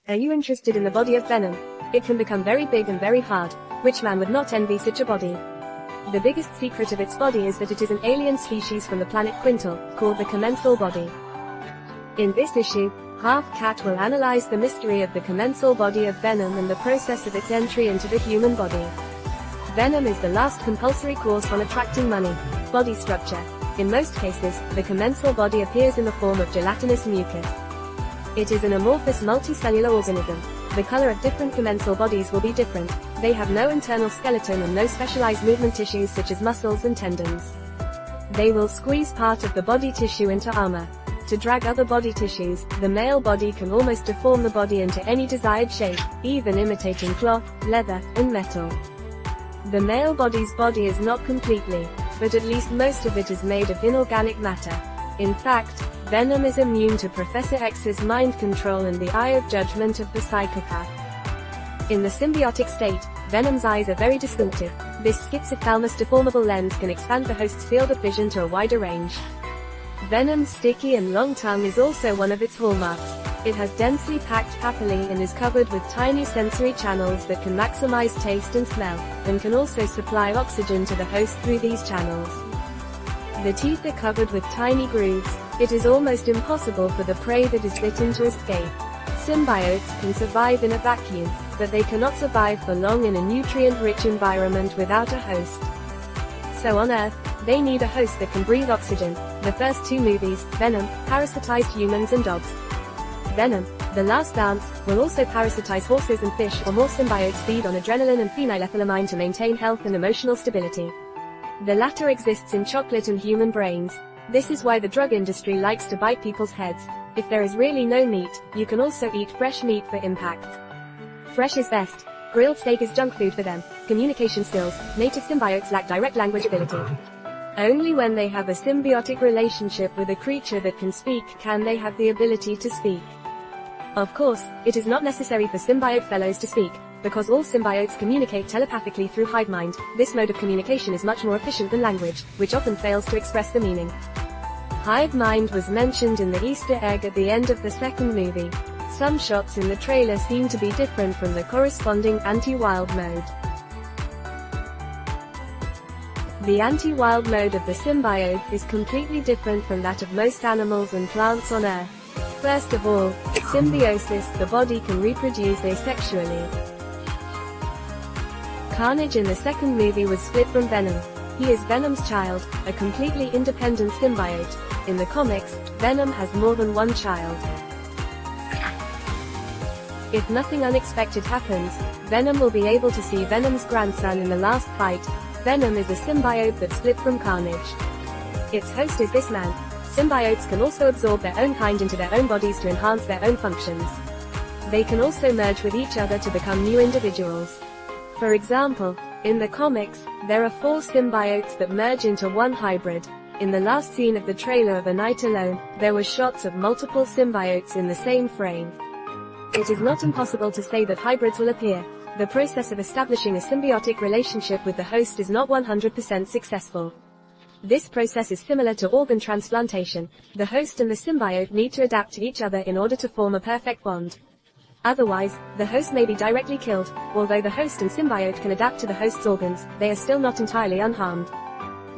Are you interested in the body of Venom? It can become very big and very hard. Which man would not envy such a body? The biggest secret of its body is that it is an alien species from the planet Quintal, called the commensal body. In this issue, Half Cat will analyze the mystery of the commensal body of Venom and the process of its entry into the human body. Venom is the last compulsory course on attracting money. Body structure. In most cases, the commensal body appears in the form of gelatinous mucus. It is an amorphous multicellular organism. The color of different commensal bodies will be different. They have no internal skeleton and no specialized movement tissues such as muscles and tendons. They will squeeze part of the body tissue into armor. To drag other body tissues, the male body can almost deform the body into any desired shape, even imitating cloth, leather, and metal. The male body's body is not completely, but at least most of it is made of inorganic matter. In fact, Venom is immune to Professor X's mind control and the eye of judgment of the psychopath. In the symbiotic state, Venom's eyes are very distinctive. This schizophthalmos deformable lens can expand the host's field of vision to a wider range. Venom's sticky and long tongue is also one of its hallmarks. It has densely packed papillae and is covered with tiny sensory channels that can maximize taste and smell, and can also supply oxygen to the host through these channels. The teeth are covered with tiny grooves. It is almost impossible for the prey that is bitten to escape. Symbiotes can survive in a vacuum, but they cannot survive for long in a nutrient-rich environment without a host. So on Earth, they need a host that can breathe oxygen. The first two movies, Venom, parasitized humans and dogs. Venom, The Last Dance, will also parasitize horses and fish, or more symbiotes feed on adrenaline and phenylethylamine to maintain health and emotional stability. The latter exists in chocolate and human brains. This is why the drug industry likes to bite people's heads. If there is really no meat, you can also eat fresh meat for impact. Fresh is best. Grilled steak is junk food for them. Communication skills. Native symbiotes lack direct language ability. Only when they have a symbiotic relationship with a creature that can speak can they have the ability to speak. Of course, it is not necessary for symbiote fellows to speak, because all symbiotes communicate telepathically through hive mind. This mode of communication is much more efficient than language, which often fails to express the meaning. Hive mind was mentioned in the Easter egg at the end of the second movie. Some shots in the trailer seem to be different from the corresponding anti-wild mode. The anti-wild mode of the symbiote is completely different from that of most animals and plants on Earth. First of all, symbiosis, the body can reproduce asexually. Carnage in the second movie was split from Venom. He is Venom's child, a completely independent symbiote. In the comics, Venom has more than one child. If nothing unexpected happens, Venom will be able to see Venom's grandson in the last fight. Venom is a symbiote that split from Carnage. Its host is this man. Symbiotes can also absorb their own kind into their own bodies to enhance their own functions. They can also merge with each other to become new individuals. For example, in the comics, there are 4 symbiotes that merge into one hybrid. In the last scene of the trailer of A Night Alone, there were shots of multiple symbiotes in the same frame. It is not impossible to say that hybrids will appear. The process of establishing a symbiotic relationship with the host is not 100% successful. This process is similar to organ transplantation. The host and the symbiote need to adapt to each other in order to form a perfect bond. Otherwise, the host may be directly killed. Although the host and symbiote can adapt to the host's organs, they are still not entirely unharmed.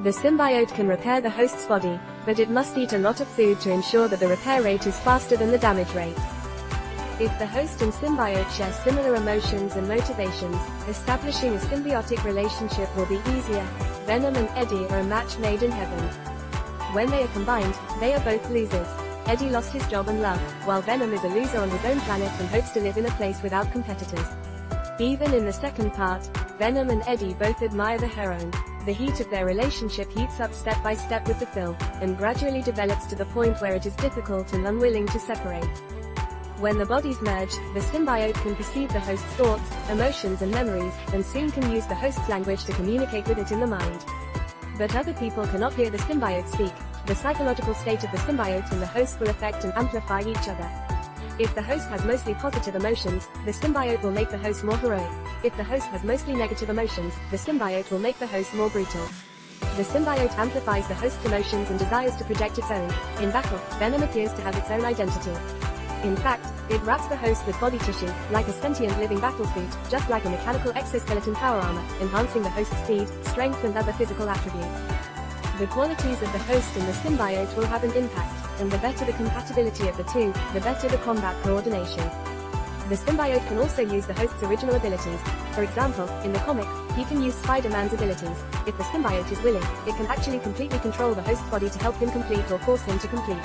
The symbiote can repair the host's body, but it must eat a lot of food to ensure that the repair rate is faster than the damage rate. If the host and symbiote share similar emotions and motivations, establishing a symbiotic relationship will be easier. Venom and Eddie are a match made in heaven. When they are combined, they are both losers. Eddie lost his job and love, while Venom is a loser on his own planet and hopes to live in a place without competitors. Even in the second part, Venom and Eddie both admire the heroine. The heat of their relationship heats up step by step with the film, and gradually develops to the point where it is difficult and unwilling to separate. When the bodies merge, the symbiote can perceive the host's thoughts, emotions and memories, and soon can use the host's language to communicate with it in the mind. But other people cannot hear the symbiote speak. The psychological state of the symbiote and the host will affect and amplify each other. If the host has mostly positive emotions, the symbiote will make the host more heroic. If the host has mostly negative emotions, the symbiote will make the host more brutal. The symbiote amplifies the host's emotions and desires to project its own. In battle, Venom appears to have its own identity. In fact, It wraps the host with body tissue, like a sentient living battlesuit, just like a mechanical exoskeleton power armor, enhancing the host's speed, strength and other physical attributes. The qualities of the host and the symbiote will have an impact, and the better the compatibility of the two, the better the combat coordination. The symbiote can also use the host's original abilities. For example, in the comics, he can use Spider-Man's abilities. If the symbiote is willing, it can actually completely control the host's body to help him complete or force him to complete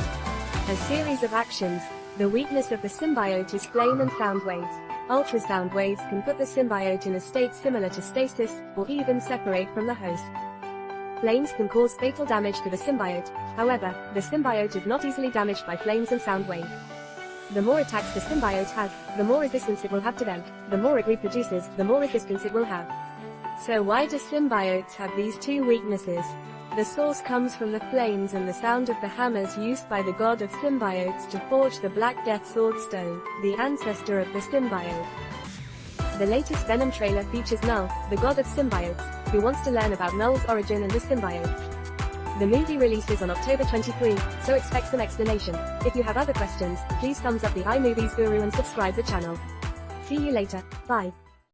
a series of actions. The weakness of the symbiote is flame and sound waves. Ultrasound waves can put the symbiote in a state similar to stasis, or even separate from the host. Flames can cause fatal damage to the symbiote. However, the symbiote is not easily damaged by flames and sound waves. The more attacks the symbiote has, the more resistance it will have to them. The more it reproduces, the more resistance it will have. So why do symbiotes have these two weaknesses? The source comes from the flames and the sound of the hammers used by the god of symbiotes to forge the Black Death Sword Stone, the ancestor of the symbiote. The latest Venom trailer features Null, the god of symbiotes, who wants to learn about Null's origin and the symbiote. The movie releases on October 23, so expect some explanation. If you have other questions, please thumbs up the iMovies Guru and subscribe the channel. See you later, bye.